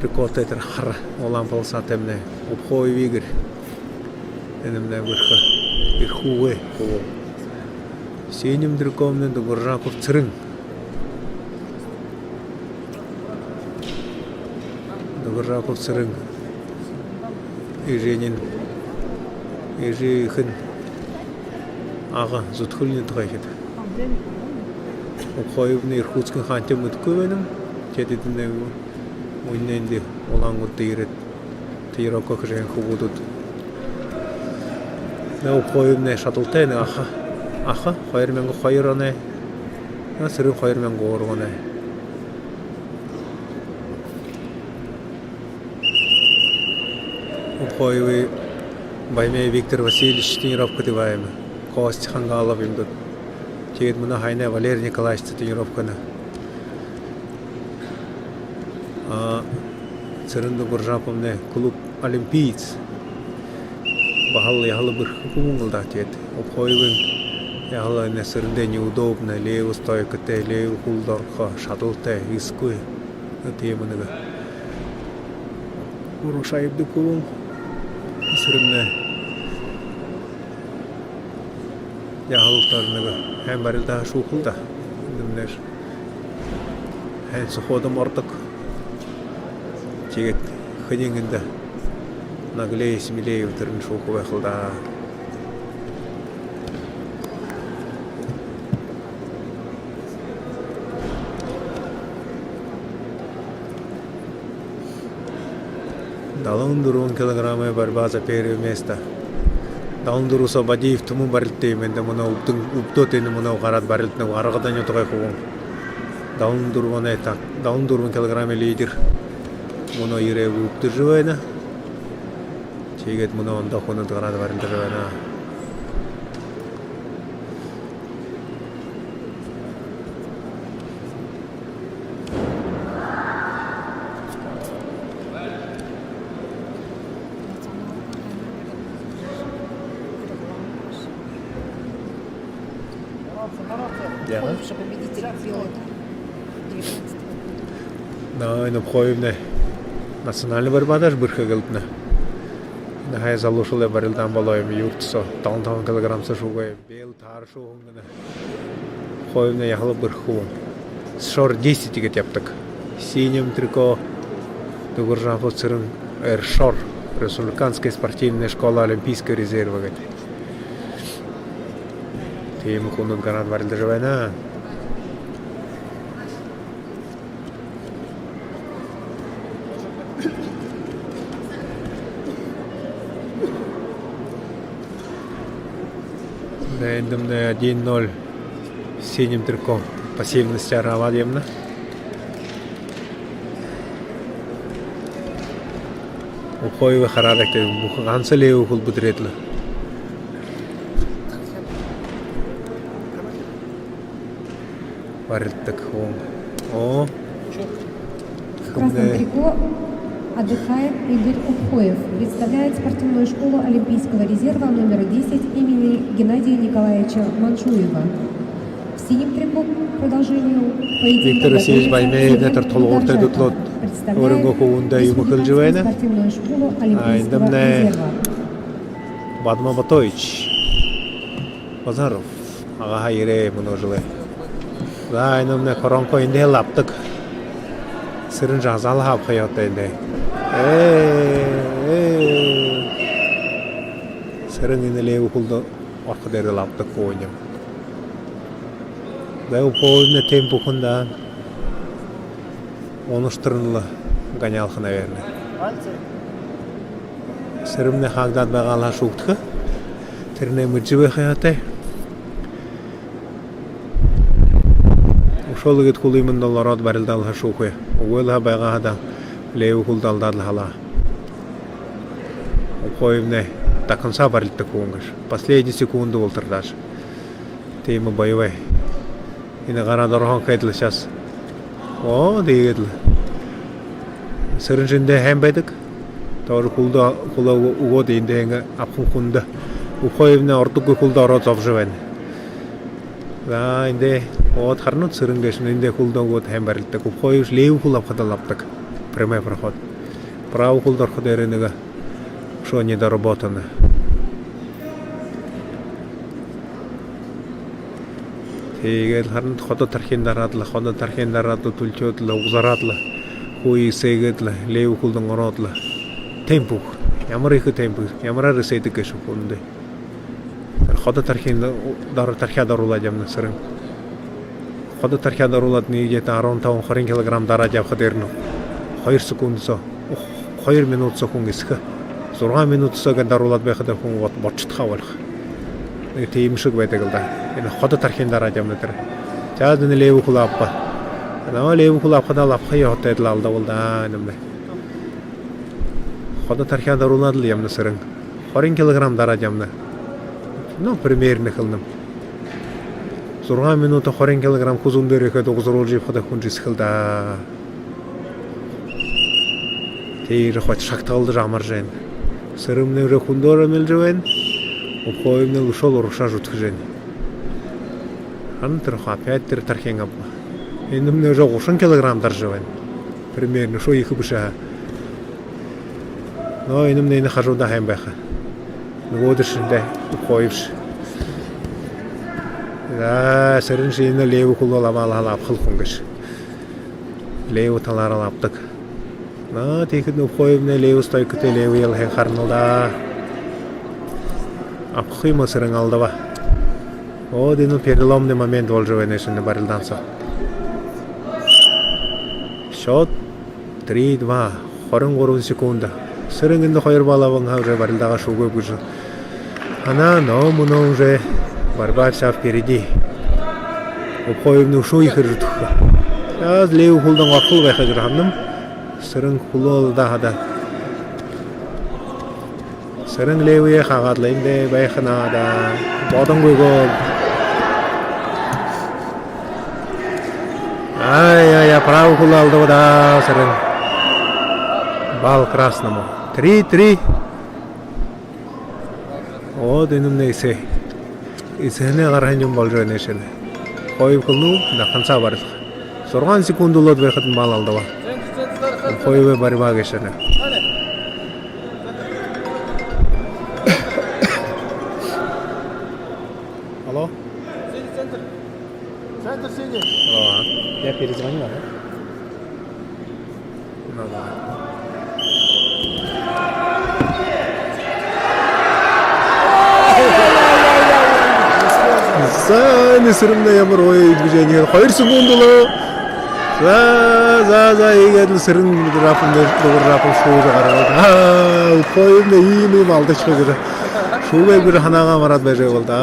прикота это хар олам полсатемне обхой вигр энемне верхуе кого синим дракомне до горжаков црын до горжаков црын и женин и жихын ага зутхулни тгайхет обхойвне иркутскин хантем уткувенем четитне уйненди олангут тирет тирокко хжен хубудут на обхойвне шатылтене аха хайрмен хайране на сыры хайрмен горгоне обхойвы Байме Виктор Васильевич тренировка диваем. Кость Хангалов им тут. Чейд мына хайне Валерий Николаевич тренировканы. Цырынды Гуржаповне клуб олимпиец. Бахал яхалы бір кумулда тет. Обхойвын яхалы не сырынды неудобно. Леву стойка те, леву хулдарха, шатыл те, рискуй. Темыныга. Урушайбды кулум. Сырымны яғылықтарыны әм барылда шуқылда дімдер ән сұходым ортық жегет хыдеңінді наглей смелей өтірін шуқы бәқылда Далындырун килограммы борьба за первое место. Далындыру Собадиев туму барилтей менде мына уптың уптот эни мына карат барилтне аргадан отогай кугун. Далындырун айтак. Далындырун килограммы лидер. Мына ире упты живайна. Чегет мына онда кону карат барилтер живайна. Польша победитель белой 19. Да, ина обхойвне национальный борьбадаш бирхе гэлтне. Нахай залушуле барилдан болоем юртсо 10 килограмм сашугай бел тар шугунгне. Обхойвне яхалы бирху. Шор 10 тигет яптык. Синим трико Дугуржапов цырын Эршор Республиканская спортивная школа Олимпийского резерва. Тем кунут гарант барилда живайна. Да, эндемне 1-0 синим трико пассивность аравадьемна. Ухойвы харадакте буханцеле ухул будретлы. Барилдак о. В красном трико отдыхает Игорь Ухоев. Представляет спортивную школу Олимпийского резерва номер 10 имени Геннадия Николаевича Манчуева. В синем трико продолжению Виктор Васильевич Байме нетер толгортай дутлот. Орынго куунда юмухыл живайна. Спортивную школу Олимпийского резерва. Бадма Батович. Базаров. Ага хайре муножиле. Да, иномне коронко инде лаптык. Сырын жазалы хап хаятта инде. Сырын инеле ухулда аркадары лаптык койнем. Да упойне темпу хунда. Оныштырынлы гонялха, наверное. Сырымне хагдат багала шуктха. Терне мыджибе хаятта. Ушол гет кулымын долларат барилдал хашукы. Уэлха байгада леу кулдалдал хала. Ухойвне до конца барилта кунгаш. Последние секунды волтардаш. Тема боевой. И на гора дорога кайдл сейчас. О, дегедл. Сырынжинде хэмбэдэг. Тор кулда угод инденге апхун кунда. Ухойвне ортугы кулда орот завжывен. Да, инде от харнут сырынгеш инде кулда угод хэмбарилтак. Ухойвш леу кулап хадалаптак. Прямой проход. Право кулдар ходеренега. Что недоработано. Тэгэл харин ходо тархийн дараадлах, ходо тархийн дараадлах түлчөөдлөө угзараадлах, хүй сэгэдлээ, лев кулдан ороодлаа. Темп. Ямар их темп, ямараар сэдэг гэж хүндээ. Ходо тархийн дараа тархиад оруулаад явна сэрэн. Ходо тархиад оруулаад нийгэд 15-20 кг дараад явхад ирнэ. 2 секундсоо 2 минутсоо хүн эсэх. 6 минутсоо даруулаад байхад хүн бочтхаа болох. Нэг тийм шиг байдаг л да. Энэ ходо тархийн дараад явна тэр. За энэ лев хулаапа. Наа лев хулаапа лапхай хотод л алдавал да нэмэ. Ходо тархийн даруулаад л явна сэрэн. 20 кг дараад явна. Ну примерно хэлнэ. 6 минут 20 кг хүзүүн дээр ихэд угсруулж явахад хүн жисхэл да. Тэр хот шагтаалж амарж байна. Сэрэмнэр хүндээр мэлж байна. Упоймны ушол урагшаа жутгэж байна. Антер хапят тэр тархийн ав. Энэ нэр 30 кг дарж байна. Примерно шо их бишаа. Но энэ хажуудаа хайм байха. Нөгөөдөшөндөө упойвш. За сэрэн шинэ лев хулол аваалаа авхал хүн гэж. Лев талаараа авдаг. Наа тийхэд упойвны лев стойктэй лев ял харналда. Апхи масран алдава. О дину переломный момент болж байна шинэ барилдаансаа. Шот 3-2 23 секунд. Сэрэнгэнд 2 балаван хаврэ барилдаага шугөө гэж. Она но уже борьба вся впереди. Упойвны ушуу их ирдэх. Аз лев хулдан орхол байхаг ханам. Сэрэн хулол да хада. Сэрэн левээ хагаад лэндэ байхнаа да. Бодонгойгоо. Ай, право хулал да сэрэн. Бал красному. 3-3. О, дэнэмнэсэ. Исэнэ гарах юм болж байна шин. Хоёр хулуу даханцаа барил. 6 секунд болоод байхад бал алдава. Хоёр барива гэшэнэ. Алло? Центр. Центр сиди. Алло. Я перезвонила, да? Ну да. За не сэрэмнэ ямар ой движение 2 секунд болоо. За игээд сэрэн графын дээр шууд гараад. Упоймны ийм алдаж байгаа. Шүүгээр ханаага мараад байж байгаа бол да.